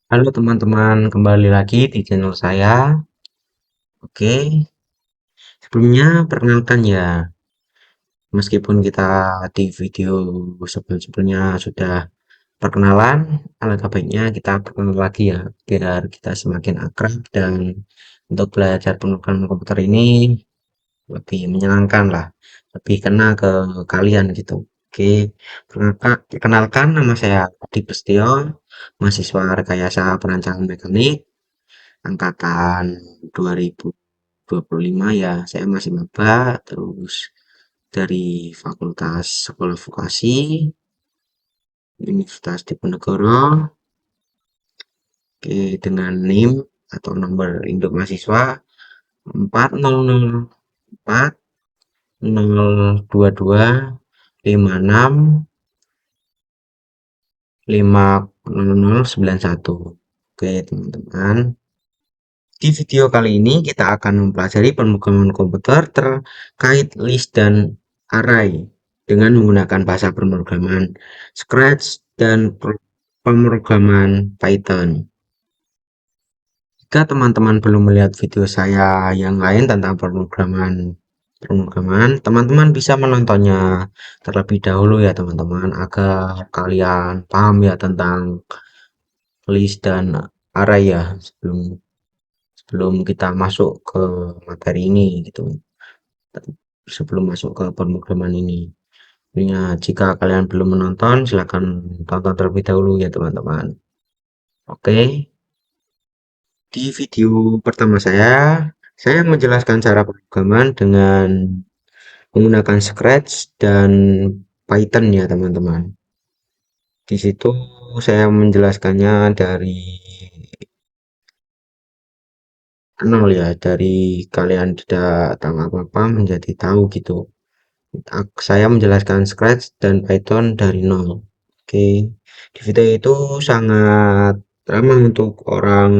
Halo teman-teman, kembali lagi di channel saya. Oke, sebelumnya perkenalkan ya, meskipun kita di video sebelum-sebelumnya sudah perkenalan, alangkah baiknya kita perkenalan lagi ya, biar kita semakin akrab dan untuk belajar penggunaan komputer ini lebih menyenangkan lah, lebih kena ke kalian gitu. Oke, perkenalkan nama saya Adi Prestio, mahasiswa Rekayasa Perancangan Mekanik angkatan 2025 ya. Saya masih maba terus dari Fakultas Sekolah Vokasi Universitas Diponegoro. Oke, dengan NIM atau nomor induk mahasiswa 4040022565091. Oke, teman-teman. Di video kali ini kita akan mempelajari pemrograman komputer terkait list dan array dengan menggunakan bahasa pemrograman Scratch dan pemrograman Python. Jika teman-teman belum melihat video saya yang lain tentang pemrograman, teman-teman bisa menontonnya terlebih dahulu ya teman-teman agar kalian paham ya tentang list dan array ya sebelum sebelum kita masuk ke materi ini gitu, sebelum masuk ke pemrograman ini. Intinya, jika kalian belum menonton silahkan tonton terlebih dahulu ya teman-teman. Oke, di video pertama saya menjelaskan cara pemrograman dengan menggunakan Scratch dan Python ya teman-teman. Di situ saya menjelaskannya dari nol ya, dari kalian tidak tahu apa-apa menjadi tahu gitu. Saya menjelaskan Scratch dan Python dari nol. Oke, di video itu sangat ramah untuk orang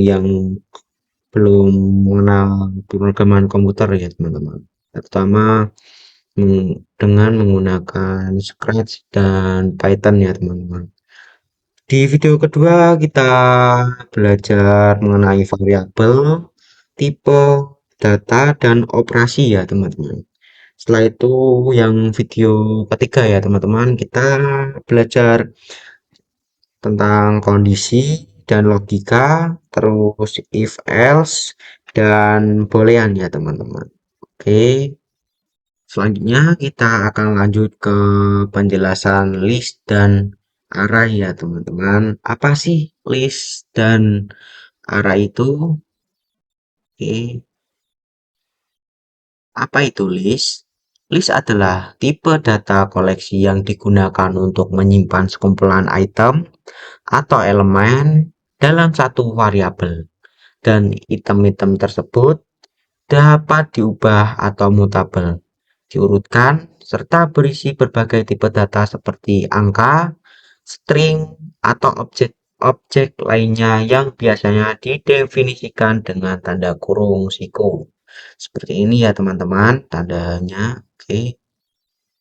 yang belum mengenal pemrograman komputer ya teman-teman. Terutama dengan menggunakan Scratch dan Python ya teman-teman. Di video kedua kita belajar mengenai variabel, tipe, data, dan operasi ya teman-teman. Setelah itu yang video ketiga ya teman-teman, kita belajar tentang kondisi dan logika, terus if else dan boolean ya teman-teman. Oke, selanjutnya kita akan lanjut ke penjelasan list dan array ya teman-teman. Apa sih list dan array itu? Oke, apa itu list? List adalah tipe data koleksi yang digunakan untuk menyimpan sekumpulan item atau elemen dalam satu variabel, dan item-item tersebut dapat diubah atau mutabel, diurutkan, serta berisi berbagai tipe data seperti angka, string, atau objek-objek lainnya yang biasanya didefinisikan dengan tanda kurung siku. Seperti ini ya teman-teman, tandanya, oke,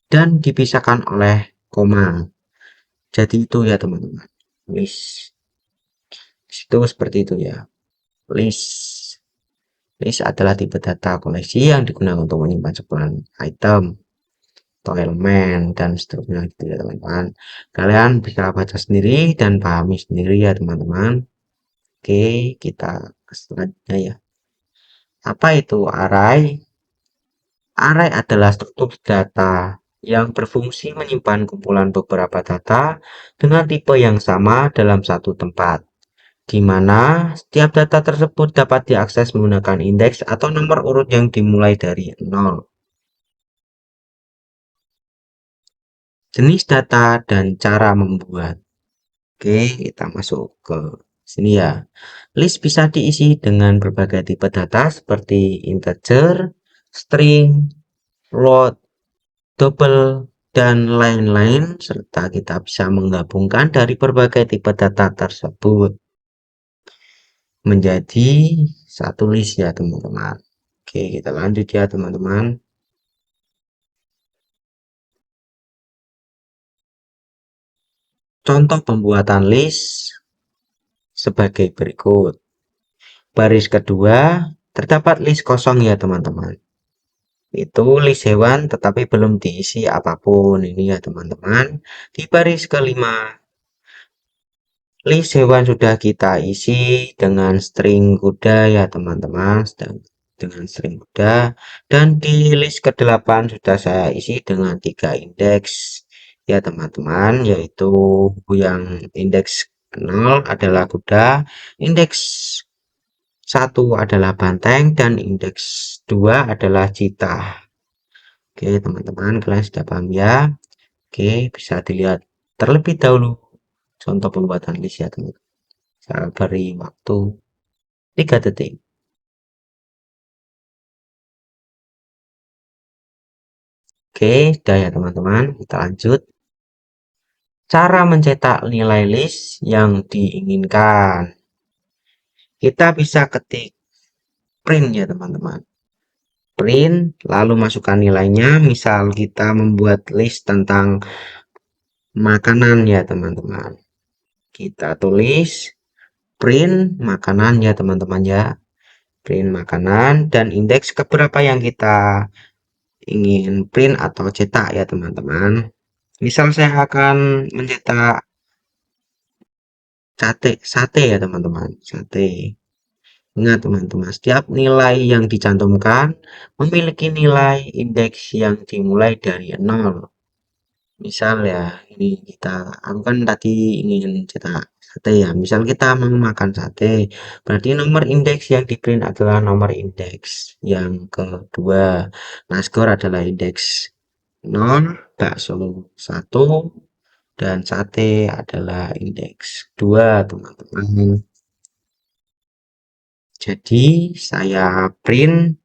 dan dipisahkan oleh koma. Jadi itu ya teman-teman. List. Itu seperti itu ya. List. List adalah tipe data koleksi yang digunakan untuk menyimpan sekumpulan item atau elemen dan seterusnya gitu ya teman-teman. Kalian bisa baca sendiri dan pahami sendiri ya teman-teman. Oke, kita ke selanjutnya ya. Apa itu array? Array adalah struktur data yang berfungsi menyimpan kumpulan beberapa data dengan tipe yang sama dalam satu tempat, di mana setiap data tersebut dapat diakses menggunakan indeks atau nomor urut yang dimulai dari 0. Jenis data dan cara membuat. Oke, kita masuk ke sini ya. List bisa diisi dengan berbagai tipe data seperti integer, string, float, double, dan lain-lain, serta kita bisa menggabungkan dari berbagai tipe data tersebut menjadi satu list ya teman-teman. Oke, kita lanjut ya teman-teman. Contoh pembuatan list sebagai berikut. Baris kedua, terdapat list kosong ya teman-teman. Itu list hewan tetapi belum diisi apapun. Ini ya teman-teman. Di baris kelima, list hewan sudah kita isi dengan string kuda ya teman-teman. Dengan string kuda. Dan di list ke-8 sudah saya isi dengan 3 indeks ya teman-teman. Yaitu yang indeks 0 adalah kuda, indeks 1 adalah banteng, dan indeks 2 adalah cheetah. Oke teman-teman, kalian sudah paham ya. Oke, bisa dilihat terlebih dahulu contoh pembuatan list ya teman-teman. Saya beri waktu 3 detik. Oke, sudah ya teman-teman, kita lanjut. Cara mencetak nilai list yang diinginkan. Kita bisa ketik print ya teman-teman. Print, lalu masukkan nilainya. Misal kita membuat list tentang makanan ya teman-teman. Kita tulis print makanan ya teman-teman ya. Print makanan dan indeks keberapa yang kita ingin print atau cetak ya teman-teman. Misal saya akan mencetak sate ya teman-teman. Sate. Ingat teman-teman, setiap nilai yang dicantumkan memiliki nilai indeks yang dimulai dari 0. Misal ya, ini aku kan tadi ingin cetak sate ya. Misal kita mau makan sate, berarti nomor indeks yang di print adalah nomor indeks yang kedua. Nah, skor adalah indeks 0, bakso 1, dan sate adalah indeks 2, teman-teman. Jadi, saya print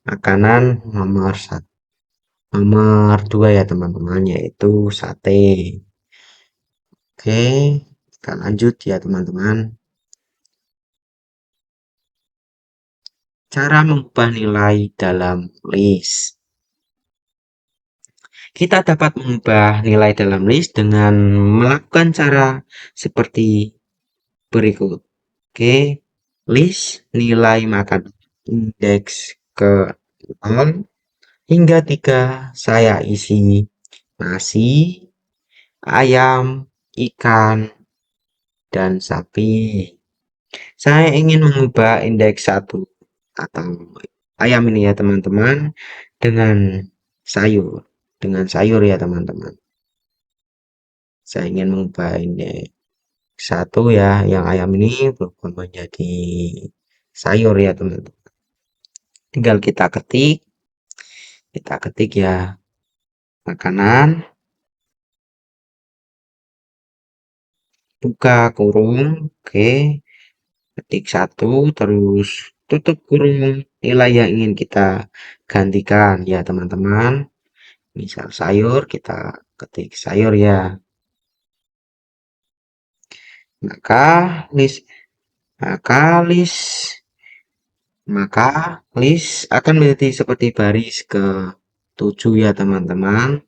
makanan nomor 1. Nomor 2 ya teman-teman, yaitu sate. Oke, kita lanjut ya teman-teman. Cara mengubah nilai dalam list. Kita dapat mengubah nilai dalam list dengan melakukan cara seperti berikut. Oke, list nilai makan indeks ke 0 hingga 3 saya isi nasi, ayam, ikan, dan sapi. Saya ingin mengubah indeks 1 atau ayam ini ya teman-teman dengan sayur. Dengan sayur ya teman-teman. Saya ingin mengubah indeks 1 ya, yang ayam ini berubah menjadi sayur ya teman-teman. Tinggal kita ketik ya makanan, buka kurung, oke, ketik 1, terus tutup kurung nilai yang ingin kita gantikan ya teman-teman. Misal sayur, kita ketik sayur ya. Maka list maka list maka list akan menjadi seperti baris ke 7 ya teman-teman.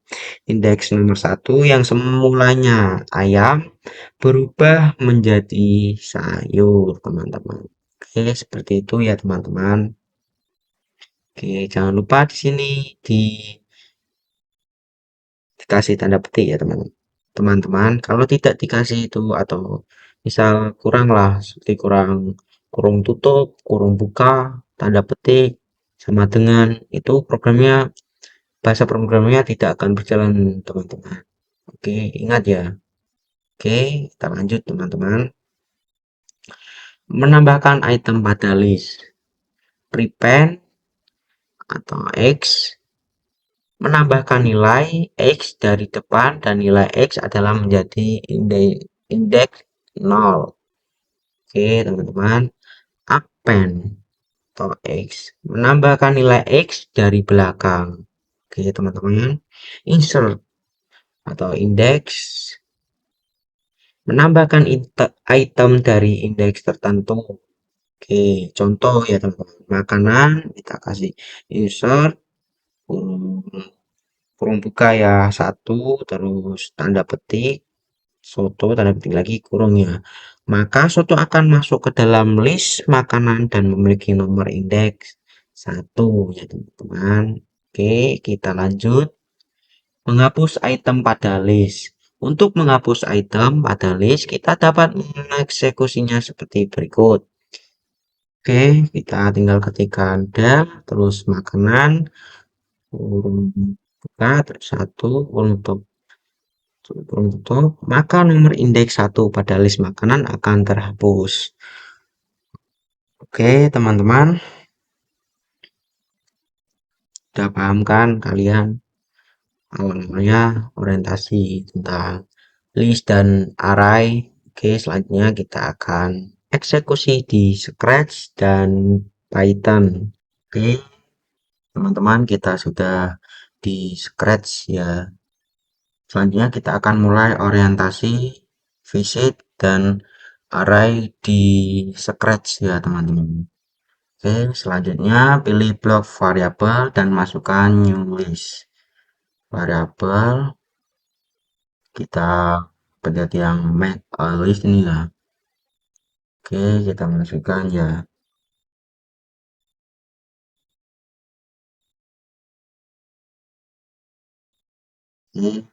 Indeks nomor 1 yang semulanya ayam berubah menjadi sayur teman-teman. Oke, seperti itu ya teman-teman. Oke, jangan lupa di sini dikasih tanda petik ya teman-teman. Teman-teman, kalau tidak dikasih itu atau misal kurang lah, seperti kurang kurung tutup, kurung buka, tanda petik, sama dengan itu programnya bahasa programnya tidak akan berjalan teman-teman. Oke, ingat ya. Oke, kita lanjut teman-teman. Menambahkan item pada list. Prepend atau X menambahkan nilai X dari depan dan nilai X adalah menjadi indeks 0. Oke, teman-teman. Append atau X menambahkan nilai X dari belakang. Oke, teman-teman. Insert atau indeks menambahkan item dari indeks tertentu. Oke, contoh ya teman-teman. Makanan kita kasih insert kurung buka ya 1, terus tanda petik, soto tanda petik lagi kurung ya. Maka soto akan masuk ke dalam list makanan dan memiliki nomor indeks 1 ya teman-teman. Oke, kita lanjut. Menghapus item pada list. Untuk menghapus item pada list, kita dapat mengeksekusinya seperti berikut. Oke, kita tinggal ketikkan del, terus makanan, kurung buka, terus satu, kurung tutup, maka nomor indeks 1 pada list makanan akan terhapus. Oke, teman-teman, sudah paham kan kalian awalnya orientasi tentang list dan array. Oke, selanjutnya kita akan eksekusi di Scratch dan Python. Oke, teman-teman, kita sudah di Scratch ya. Selanjutnya kita akan mulai orientasi, visit, dan array di Scratch ya teman-teman. Oke, selanjutnya pilih blok variabel dan masukkan new list. Variabel kita pencet yang make a list ini ya. Oke, kita masukkan ya. Oke,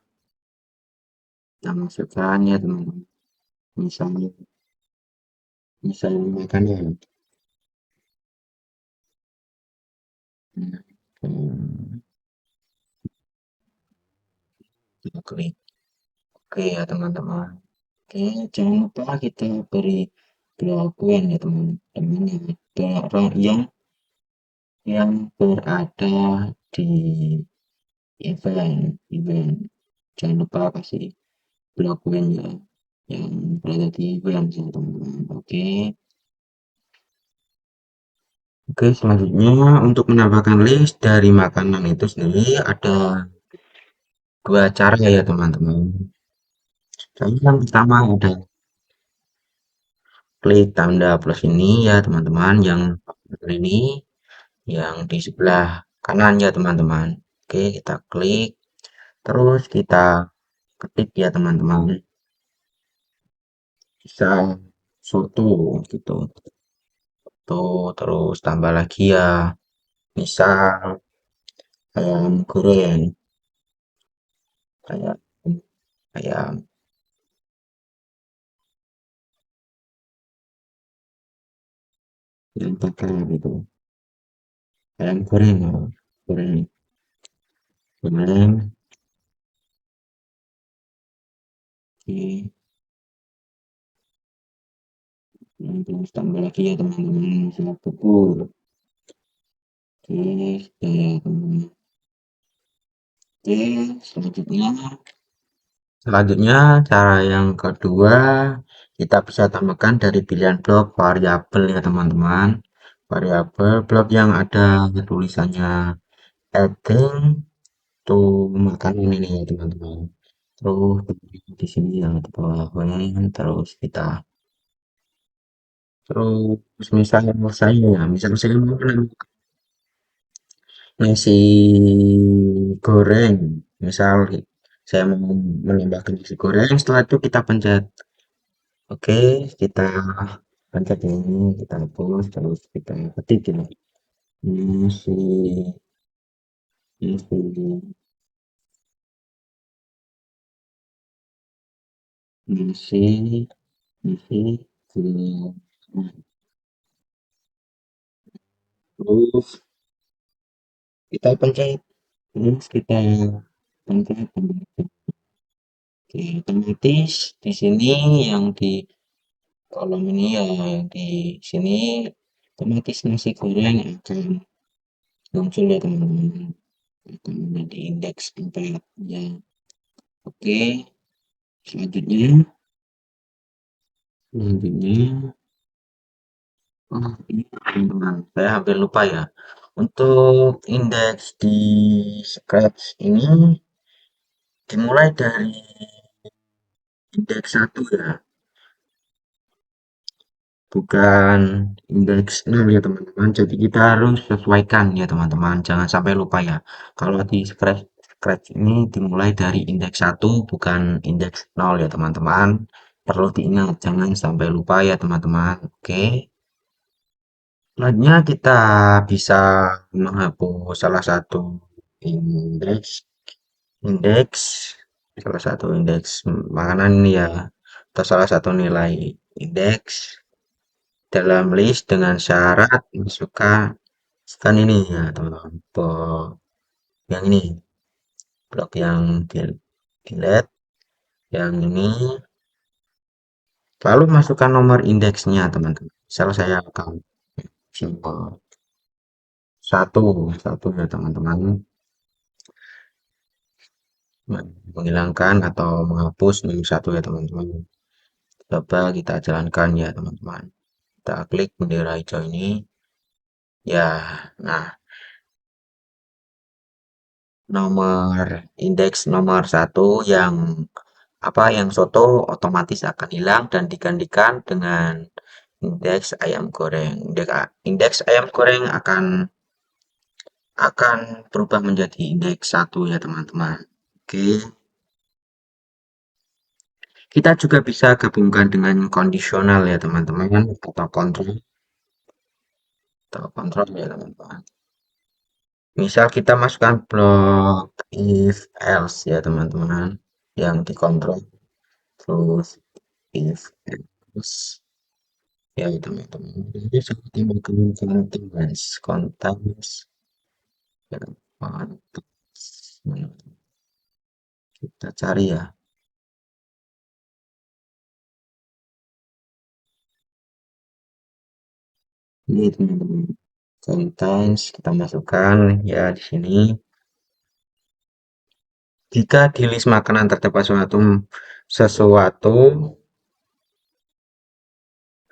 kita masukkan ya teman-teman. Misalnya, misalnya makannya. Hmm, kita klik. Oke ya teman-teman. Oke, jangan lupa kita beri pengakuan ya teman-teman yang berada di event. Jangan lupa kasih pengakuan ya yang berada di event ya teman-teman. Oke. Oke, selanjutnya untuk menambahkan list dari makanan itu sendiri ada dua cara ya teman-teman. Cara yang pertama ada klik tanda plus ini ya teman-teman yang ini yang di sebelah kanan ya teman-teman. Oke, kita klik terus kita ketik ya teman-teman. Bisa soto gitu. Tuh, terus tambah lagi ya. Misal ayam goreng, kayak ayam yang bakar gitu. Ayam goreng, ya. Goreng, goreng. Oke, terus tambah lagi ya teman-teman. Misal bubur. Oke, sudah ya teman-teman. Oke, selanjutnya cara yang kedua kita bisa tambahkan dari pilihan blok variabel ya teman-teman. Variabel blok yang ada tulisannya adding to makanan ini ya teman-teman. Terus di sini yang di bawah terus kita terus misal saya mau nasi goreng, misal saya mau menambahkan nasi goreng, setelah itu kita pencet oke, kita pencet ini, kita hapus, terus kita ketik ini nasi nasi nasi nasi goreng. Terus kita pencet, terus kita pencet, oke, otomatis di sini yang di kolom ini ya yang di sini otomatis nasi goreng akan muncul ya teman-teman, akan menjadi indeks 4 ya. Oke, selanjutnya selanjutnya ini teman-teman saya hampir lupa ya, untuk indeks di Scratch ini dimulai dari indeks 1 ya, bukan indeks 0 ya teman-teman, jadi kita harus sesuaikan ya teman-teman, jangan sampai lupa ya kalau di Scratch Scratch ini dimulai dari indeks 1 bukan indeks 0 ya teman-teman. Perlu diingat, jangan sampai lupa ya teman-teman. Oke. Selanjutnya kita bisa menghapus salah satu indeks, indeks, salah satu indeks makanan ini ya, atau salah satu nilai indeks dalam list dengan syarat masukkan ini ya teman-teman, yang ini, blok yang delete, yang ini, lalu masukkan nomor indeksnya teman-teman. Misal saya akan simple satu, satu ya teman-teman. Menghilangkan atau menghapus nomor satu ya teman-teman. Coba kita jalankan ya teman-teman. Kita klik bendera hijau ini. Ya, nah nomor indeks nomor satu yang yang soto otomatis akan hilang dan digantikan dengan indeks ayam goreng. Indeks ayam goreng akan berubah menjadi indeks satu ya teman-teman. Oke, kita juga bisa gabungkan dengan kondisional ya teman-teman, atau kontrol ya teman-teman. Misal kita masukkan blok if else ya teman-teman, yang dikontrol terus if else ya teman-teman. Ini seperti menggunakan kontas ya teman-teman. Kita cari ya. Ini teman-teman. Kontas kita masukkan ya di sini. Jika di list makanan terdapat sesuatu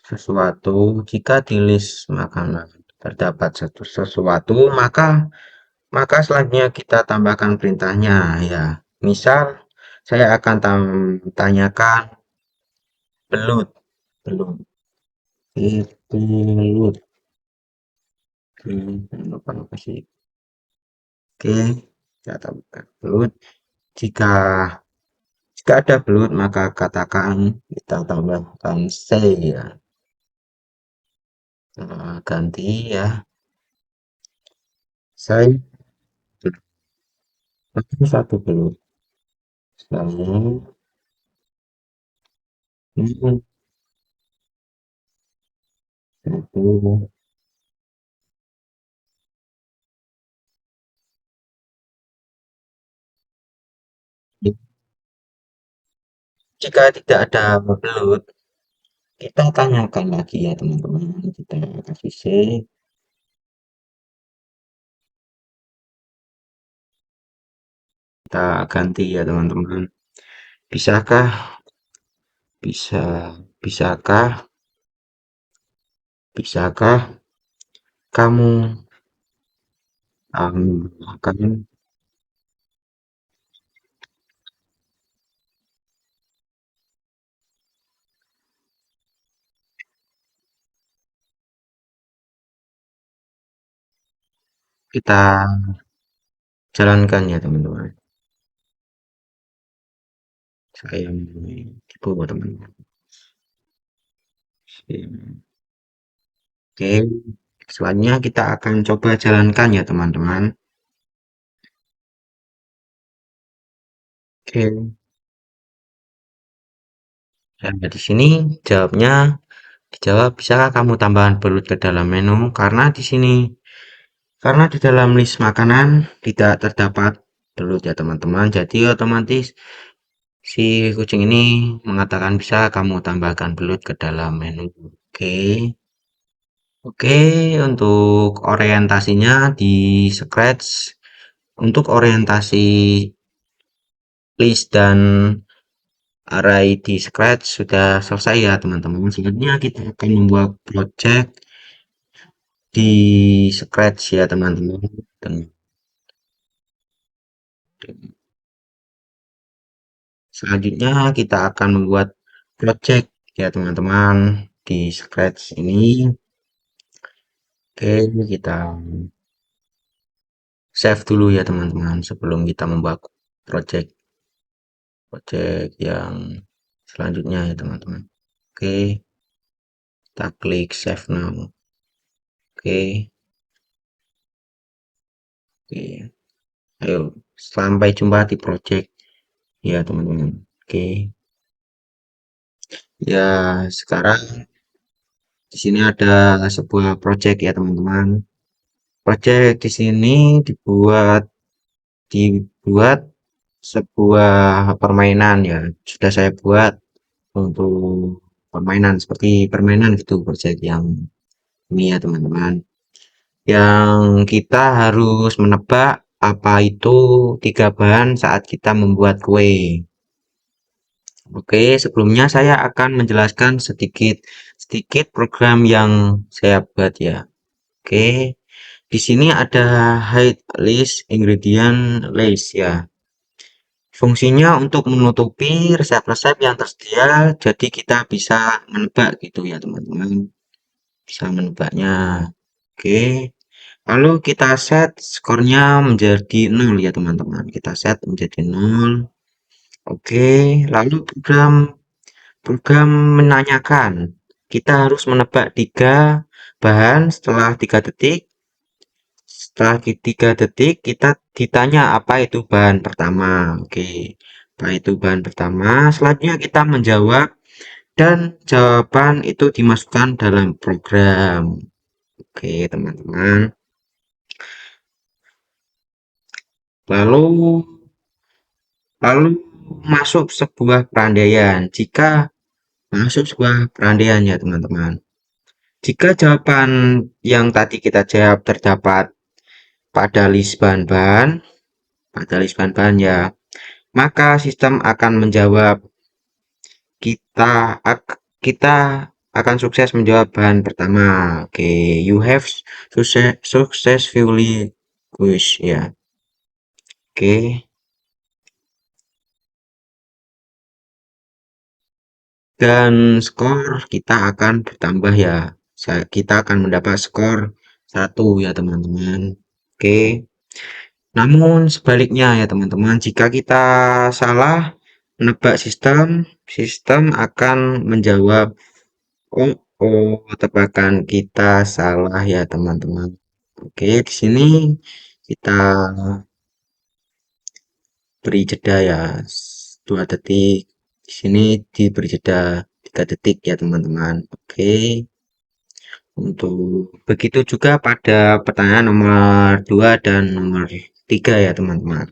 sesuatu jika di list makanan terdapat sesuatu maka selanjutnya kita tambahkan perintahnya ya. Misal saya akan tanyakan belut, belut, belut. Oke, jangan lupa kasih. Oke, kita tambahkan belut. Jika jika ada belut maka katakan kita tambahkan say ya. Ganti ya. Saya satu belut. Saya ingin satu. Jika tidak ada belut, kita tanyakan lagi ya teman-teman. Kita kasih C, kita ganti ya teman-teman. Bisakah, bisa, bisakah, bisakah kamu akan kita jalankan ya teman-teman. Saya tipu teman-teman. Oke, selanjutnya kita akan coba jalankan ya teman-teman. Oke, nah di sini jawabnya dijawab, bisakah kamu tambahkan belut ke dalam menu? Karena di dalam list makanan tidak terdapat belut ya teman-teman. Jadi otomatis si kucing ini mengatakan bisa kamu tambahkan belut ke dalam menu. Oke. Oke, untuk orientasinya di Scratch, untuk orientasi list dan array di Scratch sudah selesai ya teman-teman. Selanjutnya kita akan membuat project di Scratch ya teman-teman. Dan selanjutnya kita akan membuat project ya teman-teman di Scratch ini. Oke, kita save dulu ya teman-teman sebelum kita membuat project project yang selanjutnya ya teman-teman. Oke, kita klik save now. Oke, oke. Ayo, sampai jumpa di project ya teman-teman. Oke, ya sekarang di sini ada sebuah project ya teman-teman. Project di sini dibuat sebuah permainan ya. Sudah saya buat untuk permainan seperti permainan gitu project yang ini ya teman-teman. Yang kita harus menebak apa itu tiga bahan saat kita membuat kue. Oke, sebelumnya saya akan menjelaskan sedikit sedikit program yang saya buat ya. Oke, di sini ada hide list ingredient list ya. Fungsinya untuk menutupi resep-resep yang tersedia, jadi kita bisa menebak gitu ya teman-teman. Bisa menebaknya. Oke, lalu kita set skornya menjadi 0 ya teman-teman. Kita set menjadi 0. Oke, lalu program program menanyakan kita harus menebak tiga bahan setelah 3 detik. Setelah 3 detik kita ditanya apa itu bahan pertama. Oke, apa itu bahan pertama. Selanjutnya kita menjawab dan jawaban itu dimasukkan dalam program. Oke, teman-teman. Lalu lalu masuk sebuah perandaian. Jika masuk sebuah perandaian ya, teman-teman. Jika jawaban yang tadi kita jawab terdapat pada list bahan-bahan, ya, maka sistem akan menjawab kita akan sukses menjawab bahan pertama. Oke, you have successfully quiz ya. Oke, dan skor kita akan bertambah ya. Kita akan mendapat skor 1 ya teman-teman. Oke, namun sebaliknya ya teman-teman, jika kita salah menebak sistem, sistem akan menjawab, oh, oh, tebakan kita salah ya teman-teman. Oke, di sini kita beri jeda ya 2 detik. Di sini diberi jeda 3 detik ya teman-teman. Oke, untuk begitu juga pada pertanyaan nomor 2 dan nomor 3 ya teman-teman.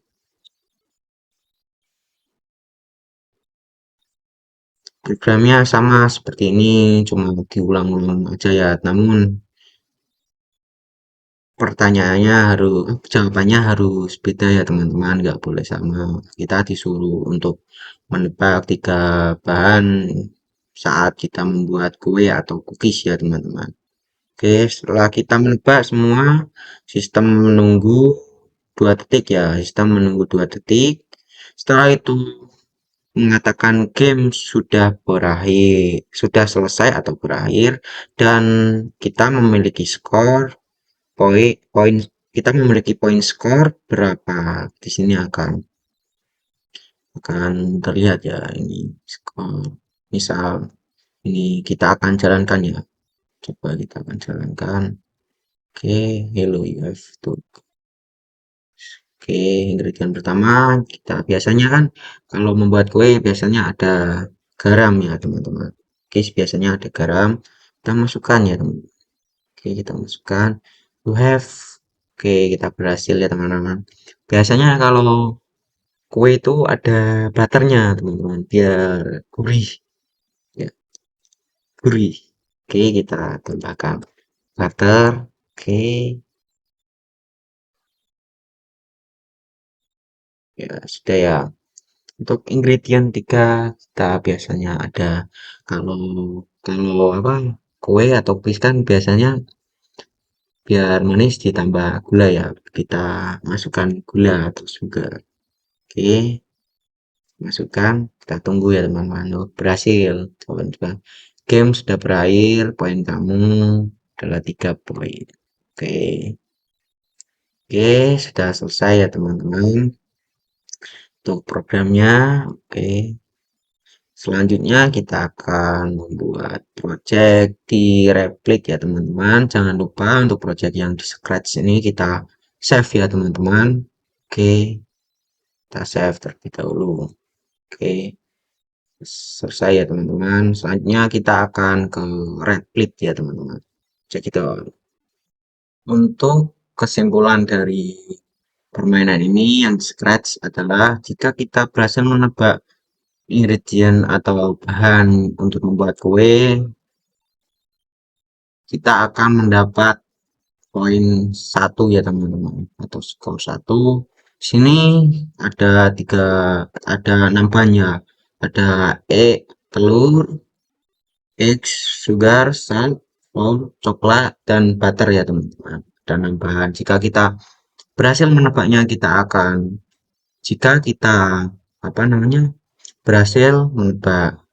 Programnya sama seperti ini, cuma diulang-ulang aja ya. Namun pertanyaannya jawabannya harus beda ya teman-teman, nggak boleh sama. Kita disuruh untuk menebak tiga bahan saat kita membuat kue atau cookies ya teman-teman. Oke, setelah kita menebak semua, sistem menunggu 2 detik ya. Sistem menunggu 2 detik. Setelah itu mengatakan game sudah berakhir, sudah selesai atau berakhir, dan kita memiliki skor poin kita memiliki poin skor berapa. Di sini akan terlihat ya ini skor. Misal ini kita akan jalankan ya. Coba kita akan jalankan. Oke, hello you have to. Oke, ingredient pertama kita biasanya kan kalau membuat kue biasanya ada garam ya teman-teman. Oke, biasanya ada garam. Kita masukkan ya teman. Oke, kita masukkan. You have. Oke, kita berhasil ya teman-teman. Biasanya kalau kue itu ada butternya teman-teman, biar gurih ya, gurih. Oke, kita tambahkan butter. Oke, ya sudah ya. Untuk ingredient 3 kita biasanya ada kalau kalau apa kue atau cookies kan biasanya biar manis ditambah gula ya. Kita masukkan gula atau sugar. Oke, masukkan. Kita tunggu ya teman-teman. Oh, berhasil. Coba game sudah berakhir. Poin kamu adalah 3 poin. Oke. Oke, sudah selesai ya teman-teman untuk programnya. Oke, selanjutnya kita akan membuat project di Replit ya teman-teman. Jangan lupa untuk project yang di Scratch ini kita save ya teman-teman. Oke, kita save terlebih dahulu. Oke, selesai ya teman-teman. Selanjutnya kita akan ke Replit ya teman-teman. Cek itu. Untuk kesimpulan dari permainan ini yang di Scratch adalah jika kita berhasil menebak ingredient atau bahan untuk membuat kue, kita akan mendapat poin satu ya teman-teman atau skor satu. Sini ada tiga, ada enam bahan ya. Ada telur, eggs, sugar, salt, flour, coklat, dan butter ya teman-teman. Dan enam bahan. Jika kita berhasil menebaknya, kita akan, jika kita apa namanya berhasil menebak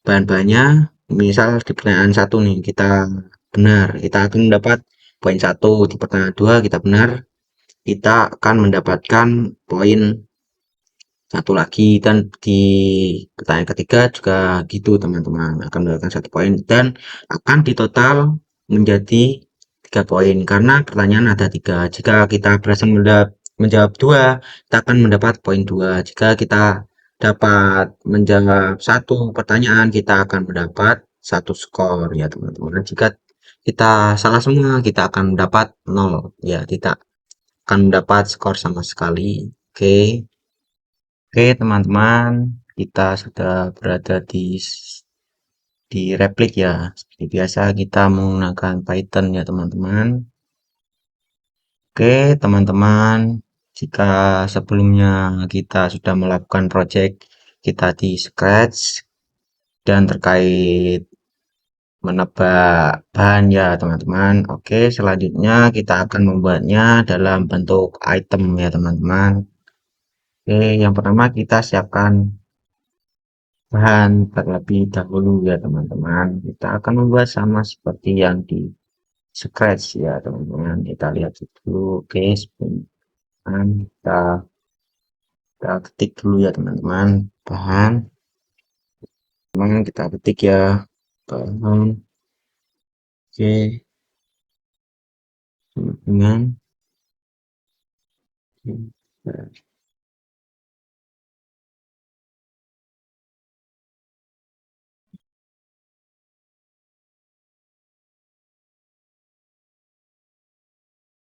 bahan-bahannya, misal di pertanyaan satu nih kita benar, kita akan mendapat poin satu. Di pertanyaan dua kita benar, kita akan mendapatkan poin satu lagi, dan di pertanyaan ketiga juga gitu teman-teman, akan mendapatkan satu poin dan akan ditotal menjadi 3 poin karena pertanyaan ada tiga. Jika kita berhasil menjawab dua, kita akan mendapat poin dua. Jika kita dapat menjawab satu pertanyaan, kita akan mendapat satu skor ya teman-teman. Jika kita salah semua, kita akan mendapat nol ya, tidak akan mendapat skor sama sekali. Oke. Oke, teman-teman, kita sudah berada di replik ya. Seperti biasa kita menggunakan Python ya, teman-teman. Oke, teman-teman, jika sebelumnya kita sudah melakukan project kita di Scratch dan terkait menebak bahan ya, teman-teman. Oke, selanjutnya kita akan membuatnya dalam bentuk item ya, teman-teman. Oke, yang pertama kita siapkan bahan terlebih dahulu ya teman-teman. Kita akan membuat sama seperti yang di Scratch ya teman-teman. Kita lihat dulu. Oke, sebentar. Kita ketik dulu ya teman-teman. Bahan, teman kita ketik ya. Bahan, oke, dengan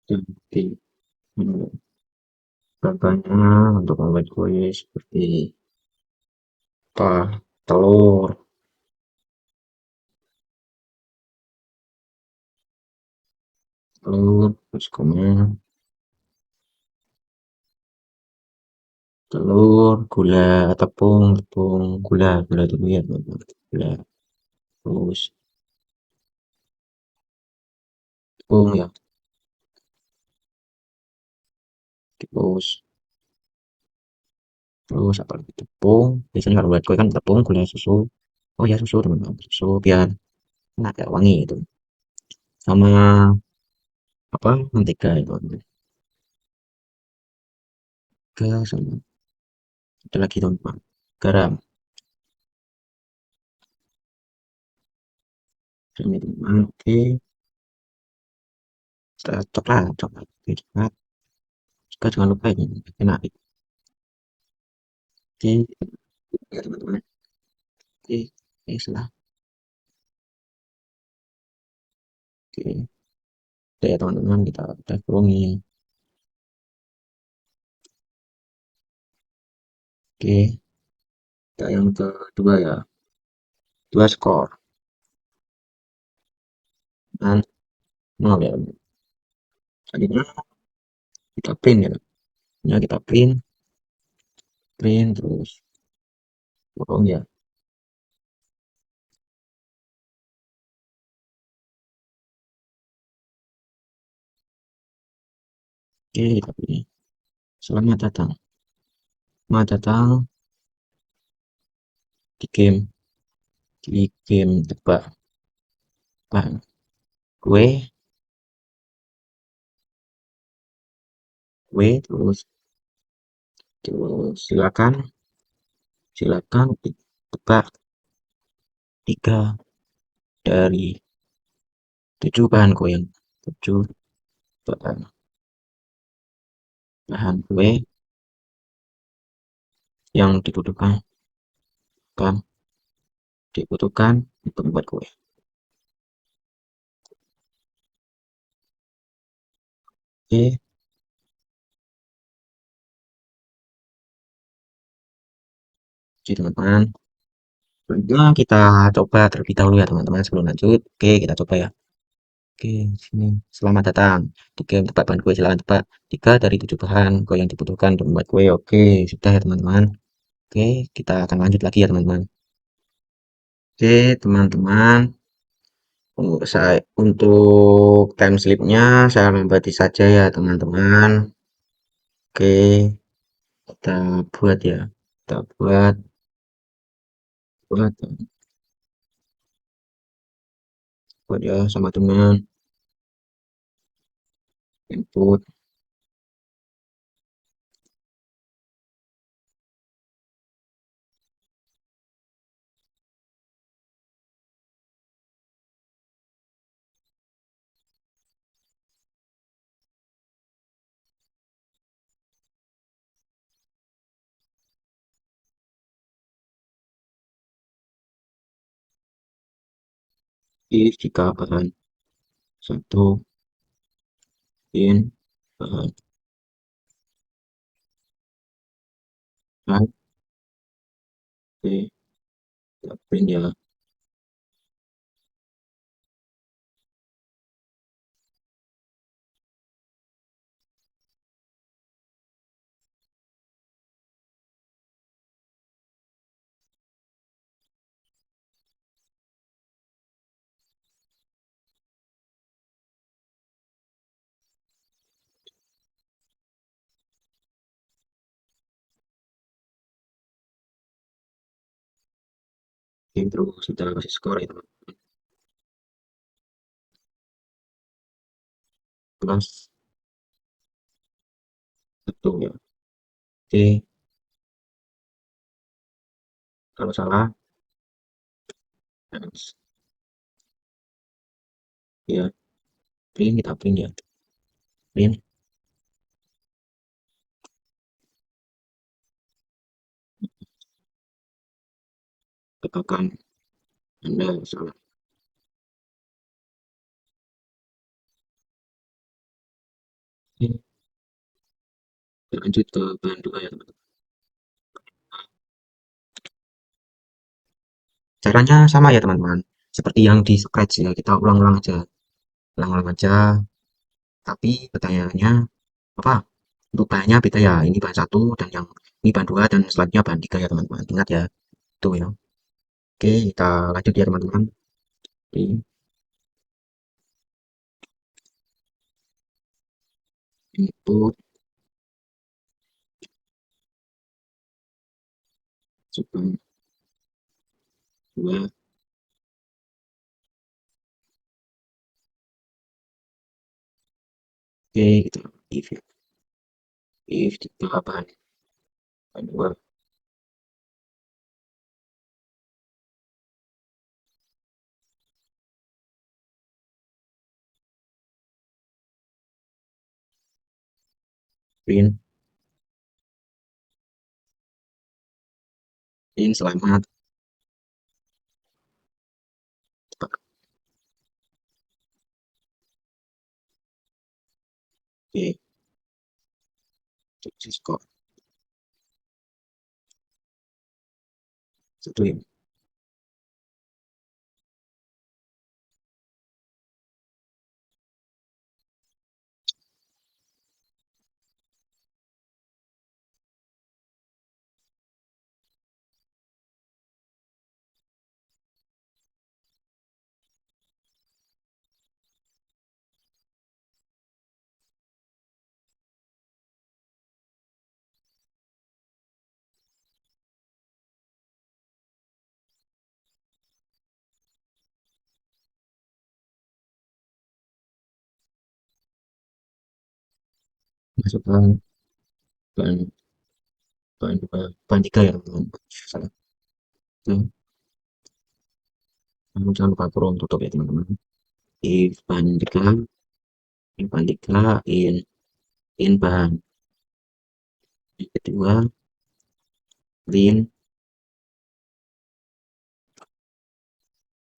seperti contohnya untuk membuat kue seperti apa? Telur, terus kemudian telur, gula, tepung, gula dulu ya teman-teman. Gula, terus tepung ya, terus terus apa lagi, tepung. Biasanya kalau buat kue kan tepung, gula, susu. Oh ya, susu teman-teman, susu biar agak wangi itu. Sama apa, mentega itu, mentega sama ada lagi teman-teman, garam. Ini teman-teman. Oke, coklat, oke, coklat. Juga jangan lupa ini enak. Oke, ya teman-teman. Oke, oke, salah. Oke, udah ya teman-teman, kita udah kurungi. Oke, kita yang kedua ya, dua skor dan nol ya. Tadinya kita print ya, kita print terus kurung ya. Oke, kita pilih. Selamat datang. Selamat datang di game tebak bahan kue kue, terus terus silakan silakan tebak tiga dari tujuh bahan kue yang tujuh bahan bahan kue yang kan dibutuhkan untuk membuat kue. Oke, jadi teman-teman, selanjutnya kita coba terlebih dahulu ya teman-teman sebelum lanjut. Oke, kita coba ya. Oke, sini. Selamat datang. Tiga tempat bahan kue silakan tebak. Tiga dari tujuh bahan kue yang dibutuhkan untuk membuat kue. Oke, sudah ya teman-teman. Oke, kita akan lanjut lagi ya teman-teman. Oke, teman-teman. Untuk time slipnya saya lewati saja ya teman-teman. Oke, kita buat ya. Kita buat, buat ya sama teman. Input. Jika bahan satu in bahan A, B, kita print ya. Oke, terus kita kasih skor ya teman. Plus satu ya. Oke, kalau salah, ya print kita print ya. Print, katakan Anda salah. Oke, kita lanjut ke bahan dua ya teman. Caranya sama ya teman-teman. Seperti yang di scratch ya, kita ulang-ulang aja. Ulang-ulang aja, tapi pertanyaannya apa? Untuk bahannya beda ya. Ini bahan satu dan yang ini bahan dua dan selanjutnya bahan tiga ya teman-teman. Ingat ya, itu ya. Oke, kita lanjut ya teman-teman. Oke, input coba dua. Oke, kita if ya. If tiga bahan dua print in selamat. Oke, sukses kok. Satu ya. Masukkan bahan bahan bahan tiga ya teman-teman. Salah. Nah, kamu jangan lupa kurung tutup ya teman-teman. If bahan tiga, in bahan tiga, in bahan yang kedua, print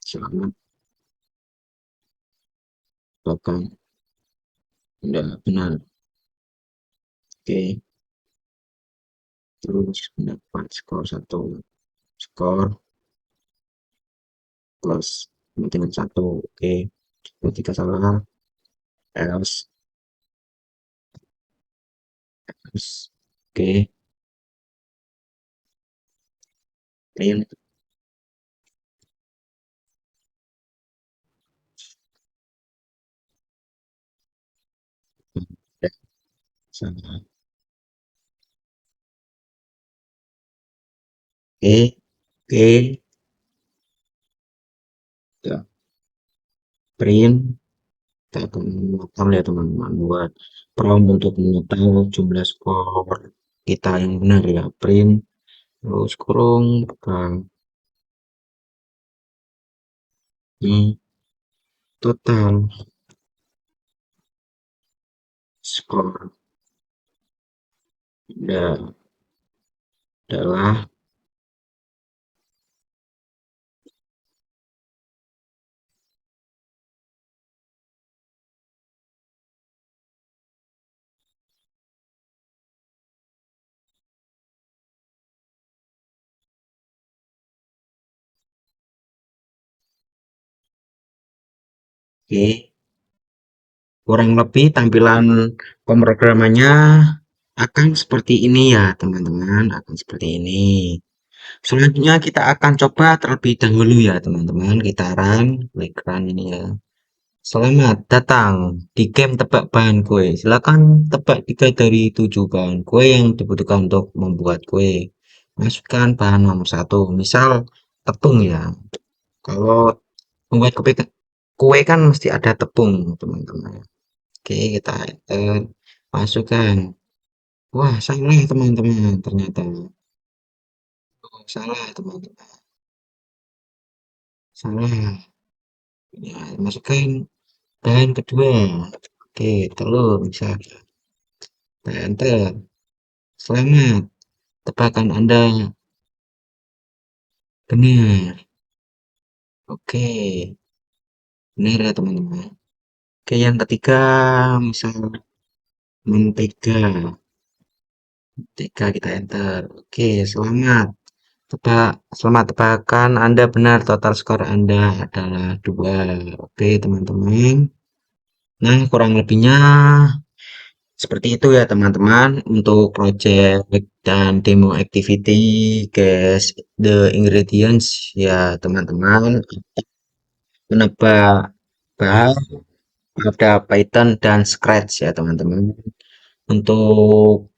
selamat bahkan tidak benar. Oke, terus mendapat skor satu, skor plus dengan satu. Oke, ketika salah, else, else. Oke, print, ya, salah. Oke, oke, ya, print. Kita akan melakukan ya teman-teman buat prompt untuk mengetahui jumlah skor kita yang benar ya, print terus kurung bukan total skor adalah oke, kurang lebih tampilan pemrogramannya akan seperti ini ya teman-teman, akan seperti ini. Selanjutnya kita akan coba terlebih dahulu ya teman-teman, kita klik run ini ya. Selamat datang di game tebak bahan kue. Silakan tebak 3 dari 7 bahan kue yang dibutuhkan untuk membuat kue. Masukkan bahan nomor satu, misal tepung ya. Kalau membuat kue kan mesti ada tepung, teman-teman. Oke, kita enter, masukkan. Wah, salah teman-teman, ternyata. Oh, salah teman-teman, salah. Ya, masukkan bahan kedua. Oke, telur misalnya. Kita enter. Selamat, tebakan Anda benar. Oke, benar ya teman-teman. Oke, yang ketiga, misal mentega. Mentega kita enter. Oke, selamat. Selamat tebakan Anda benar. Total skor Anda adalah 2. Oke, teman-teman. Nah, kurang lebihnya seperti itu ya teman-teman untuk project dan demo activity guys the ingredients ya teman-teman, menebak bahan pada Python dan Scratch ya teman-teman. Untuk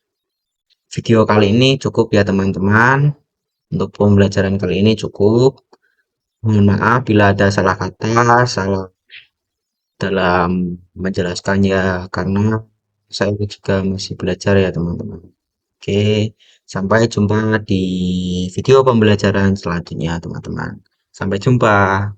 video kali ini cukup ya teman-teman, untuk pembelajaran kali ini cukup. Mohon maaf bila ada salah kata, salah dalam menjelaskannya karena saya juga masih belajar ya teman-teman. Oke, sampai jumpa di video pembelajaran selanjutnya teman-teman. Sampai jumpa.